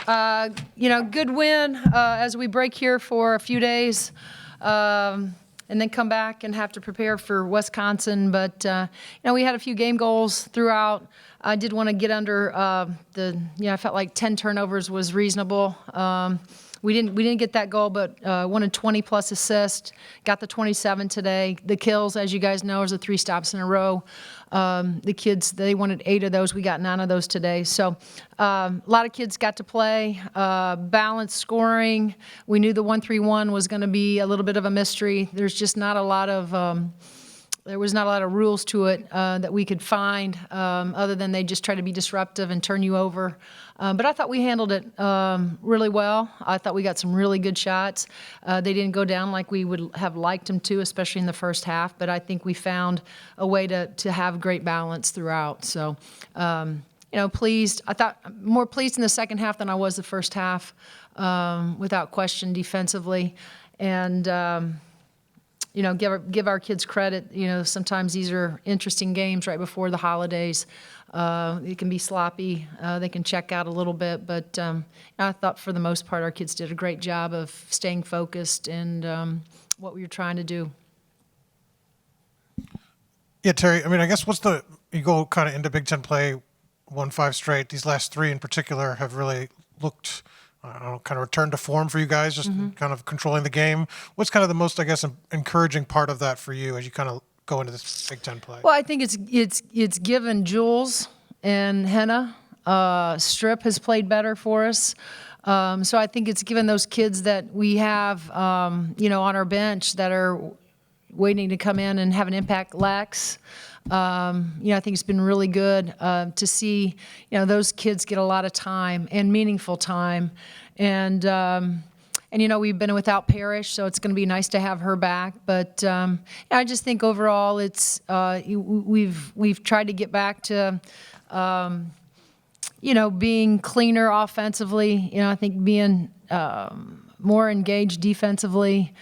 Good win as we break here for a few days and then come back and have to prepare for Wisconsin. But, we had a few game goals throughout. I did want to get under I felt like 10 turnovers was reasonable. We didn't get that goal, but wanted 20-plus assists. Got the 27 today. The kills, as you guys know, is the 3 stops in a row. The kids, they wanted 8 of those. We got 9 of those today. So a lot of kids got to play. Balanced scoring. We knew the 1-3-1 was going to be a little bit of a mystery. There's just not a lot of there was not a lot of rules to it that we could find other than they just try to be disruptive and turn you over. But I thought we handled it really well. I thought we got some really good shots. They didn't go down like we would have liked them to, especially in the first half. But I think we found a way to have great balance throughout. So, pleased. I thought more pleased in the second half than I was the first half, without question defensively. And give our kids credit. Sometimes these are interesting games right before the holidays. It can be sloppy. They can check out a little bit, but I thought for the most part our kids did a great job of staying focused and what we were trying to do. Yeah, Teri. I mean, I guess you go kind of into Big Ten play, won 5 straight. These last 3 in particular have really looked, kind of returned to form for you guys, just kind of controlling the game. What's kind of the most, I guess, encouraging part of that for you as you kind of go into this Big Ten play? Well, I think it's given Jules and Henna. Strip has played better for us. So I think it's given those kids that we have, on our bench that are waiting to come in and have an impact. Lex. I think it's been really good to see, those kids get a lot of time and meaningful time. And we've been without Parrish, so it's going to be nice to have her back. But I just think overall it's we've tried to get back to, being cleaner offensively. I think being more engaged defensively.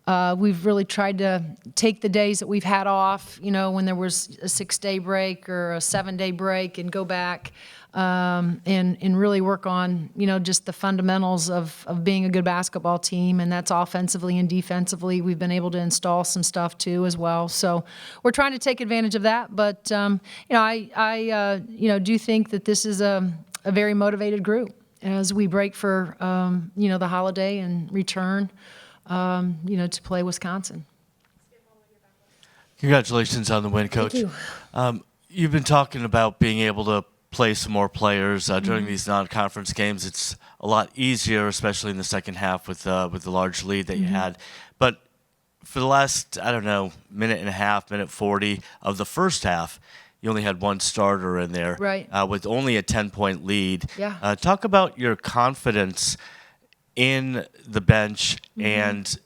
We've really tried to take the days that we've had off, when there was a 6-day break or a 7-day break and go back and really work on, just the fundamentals of being a good basketball team. And that's offensively and defensively. We've been able to install some stuff too as well. So we're trying to take advantage of that. But, I do think that this is a very motivated group as we break for, the holiday and return. To play Wisconsin. Congratulations on the win, Coach. Thank you. You've been talking about being able to play some more players during these non-conference games. It's a lot easier, especially in the second half with the large lead that you had. But for the last, minute and a half, minute 40 of the first half, you only had 1 starter in there, right? With only a 10-point lead. Yeah. Talk about your confidence in the bench and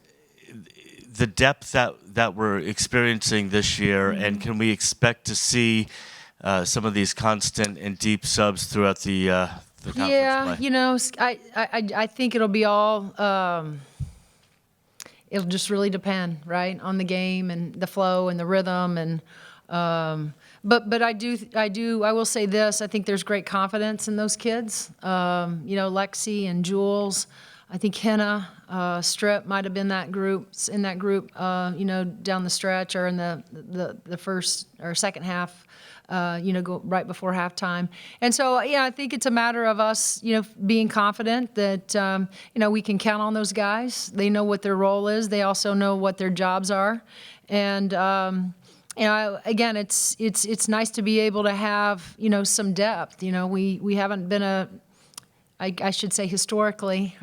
the depth that we're experiencing this year, and can we expect to see some of these constant and deep subs throughout the conference play? I think it'll be all. It'll just really depend, right, on the game and the flow and the rhythm and. But I will say this. I think there's great confidence in those kids. Lexi and Jules. I think Henna, Strip might have been in that group, down the stretch or in the first or second half, go right before halftime. And so, I think it's a matter of us, being confident that, we can count on those guys. They know what their role is. They also know what their jobs are. And, again, it's nice to be able to have, some depth. We haven't been I should say historically,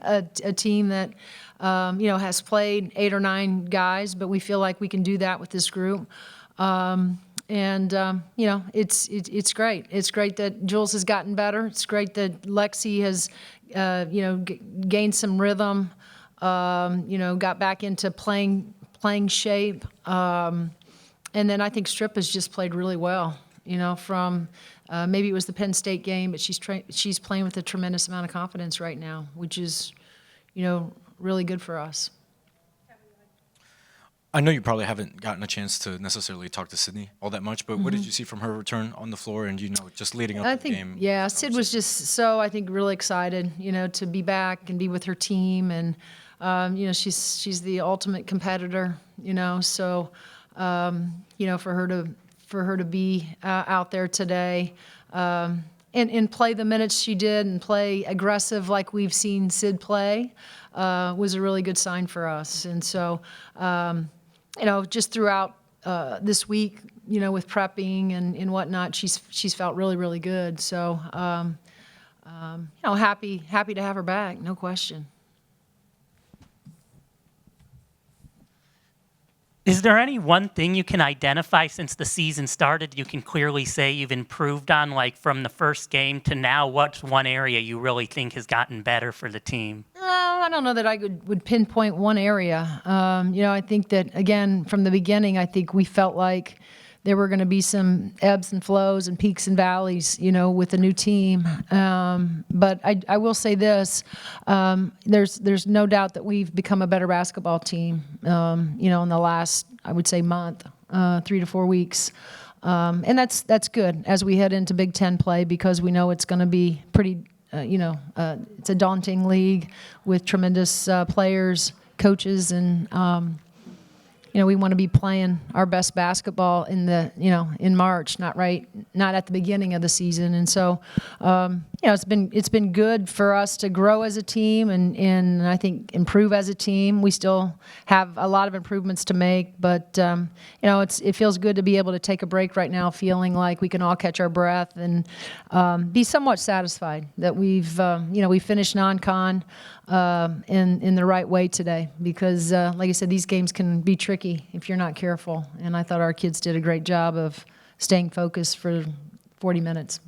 a team that, has played 8 or 9 guys, but we feel like we can do that with this group. It's great. It's great that Jules has gotten better. It's great that Lexi has, gained some rhythm, got back into playing shape. And then I think Strip has just played really well, from maybe it was the Penn State game, but she's playing with a tremendous amount of confidence right now, which is, really good for us. I know you probably haven't gotten a chance to necessarily talk to Sydney all that much, but what did you see from her return on the floor and, just leading up I to the think, game? yeah, Sid was just so, I think, really excited, to be back and be with her team. And, she's the ultimate competitor, so, for her to be out there today, and play the minutes she did and play aggressive like we've seen Sid play, was a really good sign for us. And so, just throughout this week, with prepping and whatnot, she's felt really, really good. So, happy to have her back, no question. Is there any one thing you can identify since the season started you can clearly say you've improved on, like from the first game to now? What's one area you really think has gotten better for the team? I don't know that I would pinpoint one area. I think that, again, from the beginning, I think we felt like there were going to be some ebbs and flows and peaks and valleys, with the new team. But I will say this, there's no doubt that we've become a better basketball team, in the last, I would say, month, 3 to 4 weeks. And that's good as we head into Big Ten play, because we know it's going to be pretty, it's a daunting league with tremendous players, coaches, and we want to be playing our best basketball in in March, not at the beginning of the season. And so, it's been good for us to grow as a team and I think improve as a team. We still have a lot of improvements to make, but it feels good to be able to take a break right now, feeling like we can all catch our breath and be somewhat satisfied that we've we finished non-con in the right way today, because like I said, these games can be tricky if you're not careful, and I thought our kids did a great job of staying focused for 40 minutes.